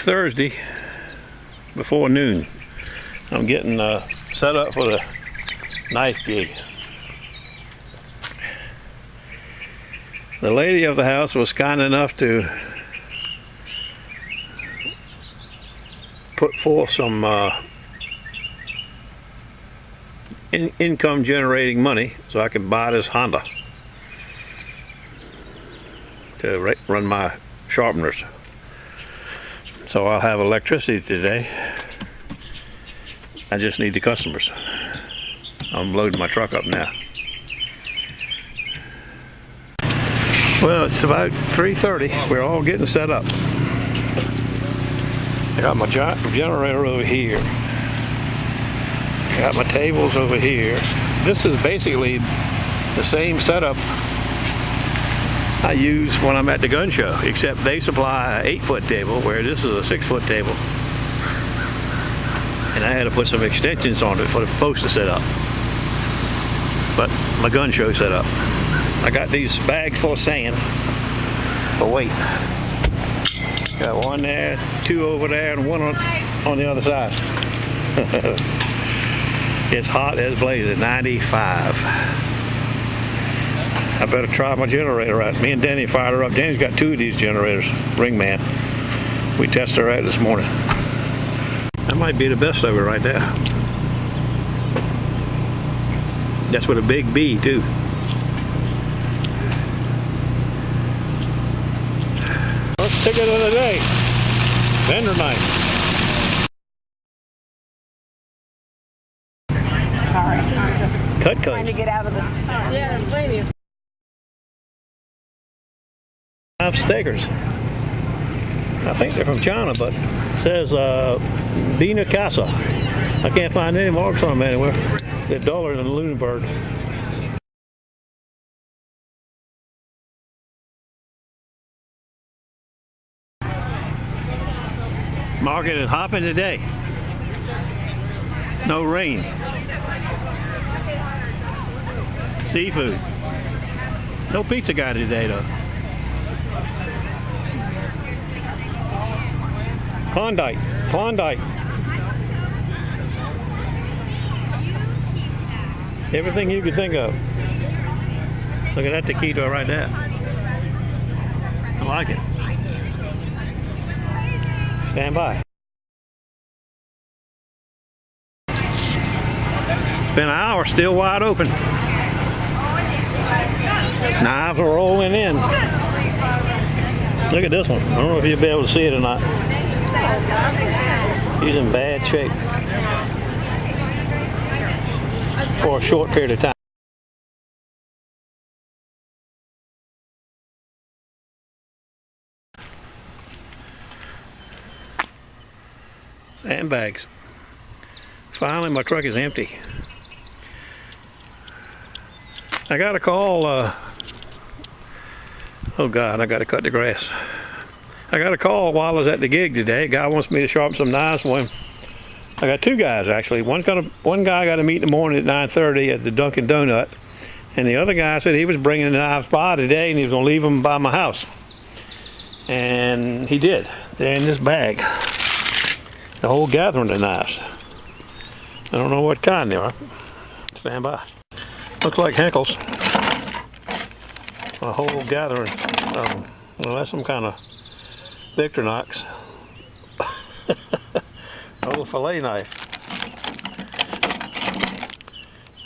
Thursday before noon. I'm getting set up for the knife gig. The lady of the house was kind enough to put forth some income generating money so I can buy this Honda to run my sharpeners. So I'll have electricity today. I just need the customers. I'm loading my truck up now. Well, it's about 3:30. We're all getting set up. I got my generator over here. Got my tables over here. This is basically the same setup I use when I'm at the gun show, except they supply an 8-foot table, where this is a 6-foot table. And I had to put some extensions on it for the post to set up. But my gun show set up. I got these bags full of sand for weight. Got one there, two over there, and one on the other side. It's hot as blazes, 95. I better try my generator out. Me and Danny fired her up. Danny's got 2 of these generators, Ringman. We tested her out this morning. That might be the best of it right there. That's with a big B too. First ticket of the day. Vendor night. Sorry, I'm just Trying to get out of this. Yeah, I'm blaming you. 5 stakers. I think they're from China, but it says Bina Casa. I can't find any marks on them anywhere. They're duller than Lunenburg. Market is hopping today. No rain. Seafood. No pizza guy today though. Klondike. Everything you could think of. Look at that taquito right there. I like it. Stand by. It's been an hour, still wide open. Knives are rolling in. Look at this one. I don't know if you'll be able to see it or not. He's in bad shape for a short period of time. Sandbags. Finally, my truck is empty. I got a call. Oh God, I got to cut the grass. I got a call while I was at the gig today. A guy wants me to sharpen some knives for him. I got 2 guys actually. One guy got to meet in the morning at 9:30 at the Dunkin' Donut, and the other guy said he was bringing the knives by today and he was going to leave them by my house. And he did. They're in this bag. The whole gathering of knives. I don't know what kind they are. Stand by. Looks like Henckels. A whole gathering of them. Well, that's some kind of Victorinox. Old fillet knife.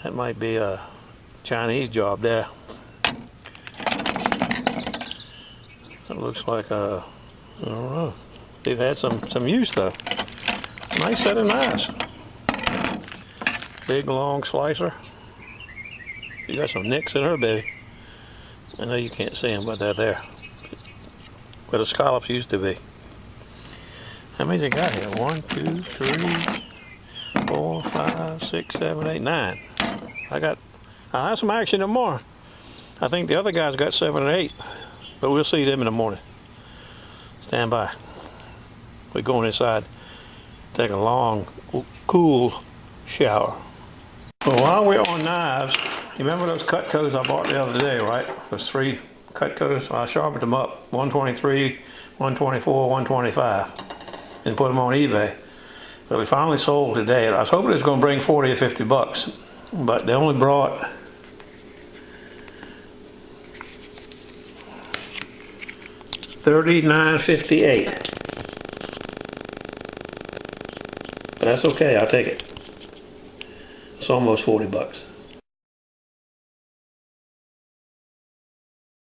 That might be a Chinese job there. That looks like a, I don't know. They've had some use though. Nice set of knives. Big long slicer. You got some nicks in her, baby. I know you can't see them, but they're there. Where the scallops used to be. How many they got here? 1, 2, 3, 4, 5, 6, 7, 8, 9. I'll have some action tomorrow. I think the other guys got 7 or 8, but we'll see them in the morning. Stand by. We're going inside. Take a long, cool shower. Well, while we're on knives, you remember those Cutcos I bought the other day, right? Those 3 Cutcos. I sharpened them up. 123, 124, 125. and put them on eBay. But we finally sold today. I was hoping it was going to bring 40 or 50 bucks, but they only brought $39.58. But that's okay. I'll take it. It's almost 40 bucks.